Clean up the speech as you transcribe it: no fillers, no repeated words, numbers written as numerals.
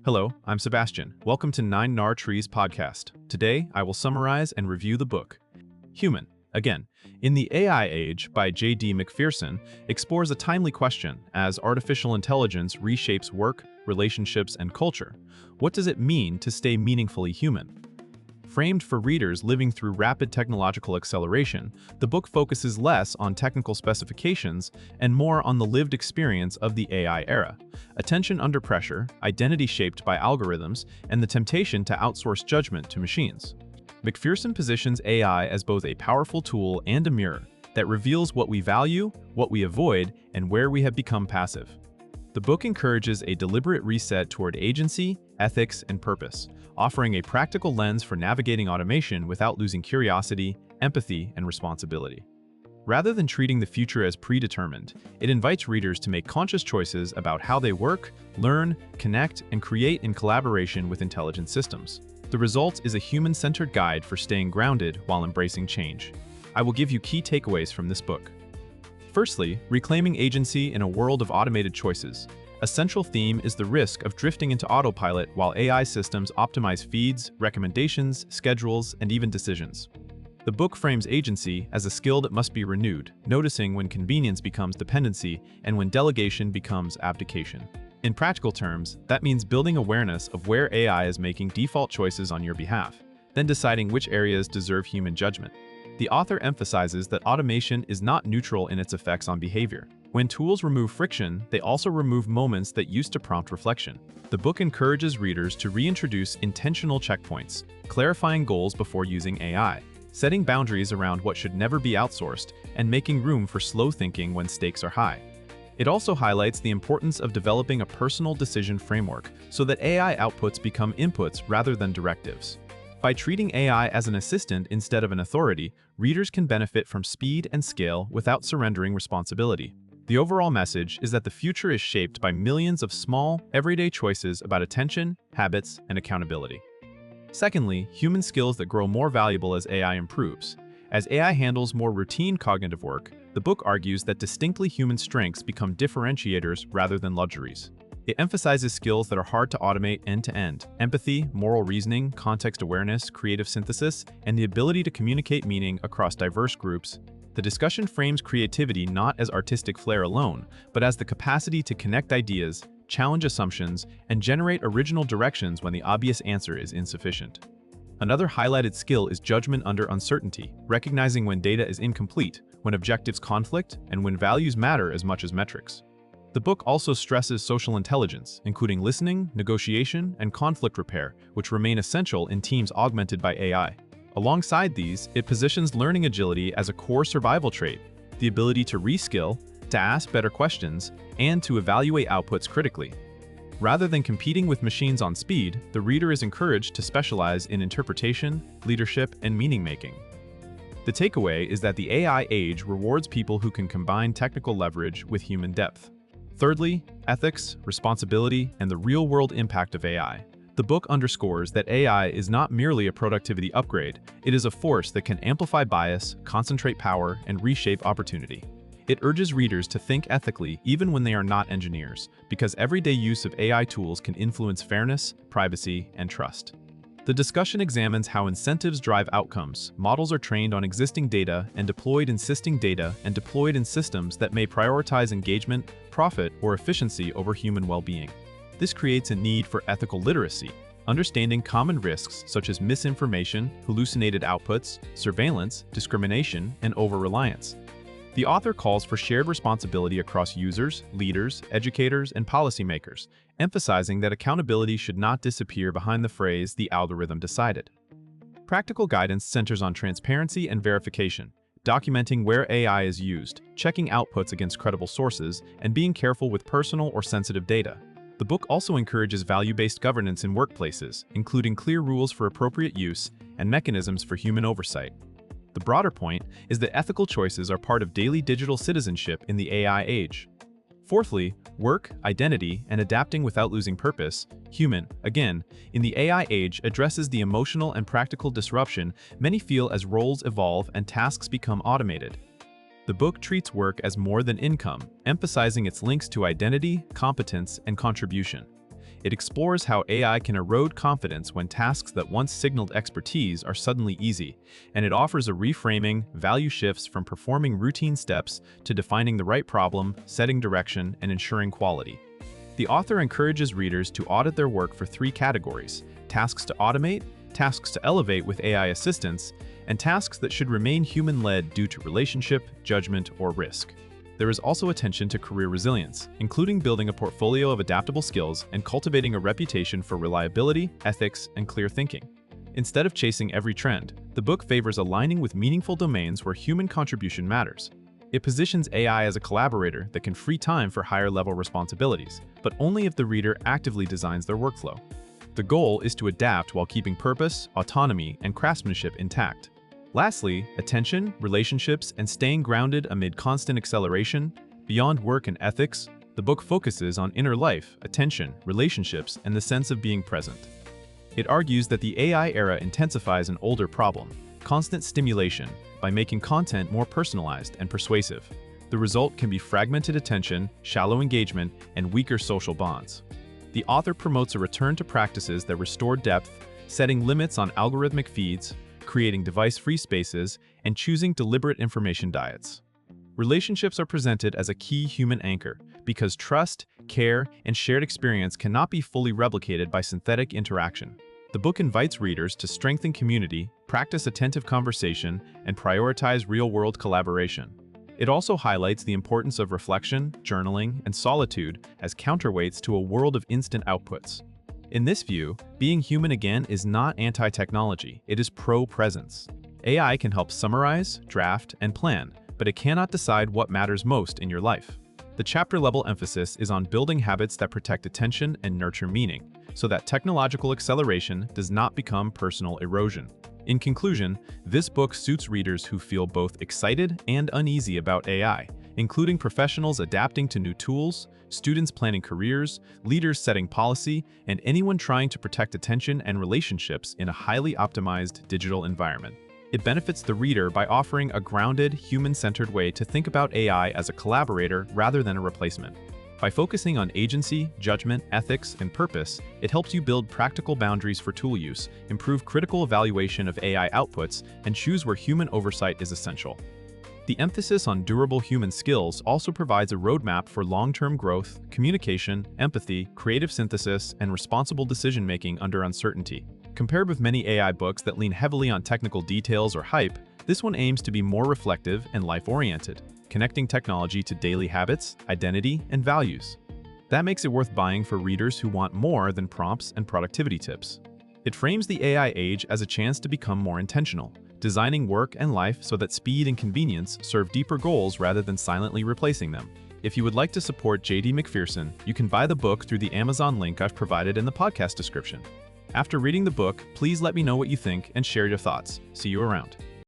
Hello, I'm Sebastian. Welcome to 9 Trees podcast. Today, I will summarize and review the book, Human, Again, in the AI Age by J.D. Macpherson explores a timely question as artificial intelligence reshapes work, relationships, and culture. What does it mean to stay meaningfully human? Framed for readers living through rapid technological acceleration, the book focuses less on technical specifications and more on the lived experience of the AI era. Attention under pressure, identity shaped by algorithms, and the temptation to outsource judgment to machines. Macpherson positions AI as both a powerful tool and a mirror that reveals what we value, what we avoid, and where we have become passive. The book encourages a deliberate reset toward agency, ethics, and purpose, offering a practical lens for navigating automation without losing curiosity, empathy, and responsibility. Rather than treating the future as predetermined, it invites readers to make conscious choices about how they work, learn, connect, and create in collaboration with intelligent systems. The result is a human-centered guide for staying grounded while embracing change. I will give you key takeaways from this book. Firstly, reclaiming agency in a world of automated choices. A central theme is the risk of drifting into autopilot while AI systems optimize feeds, recommendations, schedules, and even decisions. The book frames agency as a skill that must be renewed, noticing when convenience becomes dependency and when delegation becomes abdication. In practical terms, that means building awareness of where AI is making default choices on your behalf, then deciding which areas deserve human judgment. The author emphasizes that automation is not neutral in its effects on behavior. When tools remove friction, they also remove moments that used to prompt reflection. The book encourages readers to reintroduce intentional checkpoints, clarifying goals before using AI, setting boundaries around what should never be outsourced, and making room for slow thinking when stakes are high. It also highlights the importance of developing a personal decision framework so that AI outputs become inputs rather than directives. By treating AI as an assistant instead of an authority, readers can benefit from speed and scale without surrendering responsibility. The overall message is that the future is shaped by millions of small, everyday choices about attention, habits, and accountability. Secondly, human skills that grow more valuable as AI improves. As AI handles more routine cognitive work, the book argues that distinctly human strengths become differentiators rather than luxuries. It emphasizes skills that are hard to automate end-to-end: empathy, moral reasoning, context awareness, creative synthesis, and the ability to communicate meaning across diverse groups. The discussion frames creativity not as artistic flair alone, but as the capacity to connect ideas, challenge assumptions, and generate original directions when the obvious answer is insufficient. Another highlighted skill is judgment under uncertainty, recognizing when data is incomplete, when objectives conflict, and when values matter as much as metrics. The book also stresses social intelligence, including listening, negotiation, and conflict repair, which remain essential in teams augmented by AI. Alongside these, it positions learning agility as a core survival trait, the ability to reskill, to ask better questions, and to evaluate outputs critically. Rather than competing with machines on speed, the reader is encouraged to specialize in interpretation, leadership, and meaning-making. The takeaway is that the AI age rewards people who can combine technical leverage with human depth. Thirdly, ethics, responsibility, and the real-world impact of AI. The book underscores that AI is not merely a productivity upgrade, it is a force that can amplify bias, concentrate power, and reshape opportunity. It urges readers to think ethically even when they are not engineers, because everyday use of AI tools can influence fairness, privacy, and trust. The discussion examines how incentives drive outcomes. Models are trained on existing data and deployed in systems that may prioritize engagement, profit, or efficiency over human well-being. This creates a need for ethical literacy, understanding common risks such as misinformation, hallucinated outputs, surveillance, discrimination, and over-reliance. The author calls for shared responsibility across users, leaders, educators, and policymakers, emphasizing that accountability should not disappear behind the phrase "the algorithm decided." Practical guidance centers on transparency and verification, documenting where AI is used, checking outputs against credible sources, and being careful with personal or sensitive data. The book also encourages value-based governance in workplaces, including clear rules for appropriate use and mechanisms for human oversight. The broader point is that ethical choices are part of daily digital citizenship in the AI age. Fourthly, work, identity, and adapting without losing purpose. Human, again, in the AI age addresses the emotional and practical disruption many feel as roles evolve and tasks become automated. The book treats work as more than income, emphasizing its links to identity, competence, and contribution. It explores how AI can erode confidence when tasks that once signaled expertise are suddenly easy, and it offers a reframing, value shifts from performing routine steps to defining the right problem, setting direction, and ensuring quality. The author encourages readers to audit their work for 3 categories: tasks to automate, tasks to elevate with AI assistance, and tasks that should remain human-led due to relationship, judgment, or risk. There is also attention to career resilience, including building a portfolio of adaptable skills and cultivating a reputation for reliability, ethics, and clear thinking. Instead of chasing every trend, the book favors aligning with meaningful domains where human contribution matters. It positions AI as a collaborator that can free time for higher-level responsibilities, but only if the reader actively designs their workflow. The goal is to adapt while keeping purpose, autonomy, and craftsmanship intact. Lastly, attention, relationships, and staying grounded amid constant acceleration. Beyond work and ethics, the book focuses on inner life, attention, relationships, and the sense of being present. It argues that the AI era intensifies an older problem: constant stimulation, by making content more personalized and persuasive. The result can be fragmented attention, shallow engagement, and weaker social bonds. The author promotes a return to practices that restore depth, setting limits on algorithmic feeds, creating device-free spaces, and choosing deliberate information diets. Relationships are presented as a key human anchor because trust, care, and shared experience cannot be fully replicated by synthetic interaction. The book invites readers to strengthen community, practice attentive conversation, and prioritize real-world collaboration. It also highlights the importance of reflection, journaling, and solitude as counterweights to a world of instant outputs. In this view, being human again is not anti-technology, it is pro-presence. AI can help summarize, draft, and plan, but it cannot decide what matters most in your life. The chapter-level emphasis is on building habits that protect attention and nurture meaning, so that technological acceleration does not become personal erosion. In conclusion, this book suits readers who feel both excited and uneasy about AI, including professionals adapting to new tools, students planning careers, leaders setting policy, and anyone trying to protect attention and relationships in a highly optimized digital environment. It benefits the reader by offering a grounded, human-centered way to think about AI as a collaborator rather than a replacement. By focusing on agency, judgment, ethics, and purpose, it helps you build practical boundaries for tool use, improve critical evaluation of AI outputs, and choose where human oversight is essential. The emphasis on durable human skills also provides a roadmap for long-term growth, communication, empathy, creative synthesis, and responsible decision-making under uncertainty. Compared with many AI books that lean heavily on technical details or hype, this one aims to be more reflective and life-oriented, connecting technology to daily habits, identity, and values. That makes it worth buying for readers who want more than prompts and productivity tips. It frames the AI age as a chance to become more intentional, designing work and life so that speed and convenience serve deeper goals rather than silently replacing them. If you would like to support J.D. Macpherson, you can buy the book through the Amazon link I've provided in the podcast description. After reading the book, please let me know what you think and share your thoughts. See you around.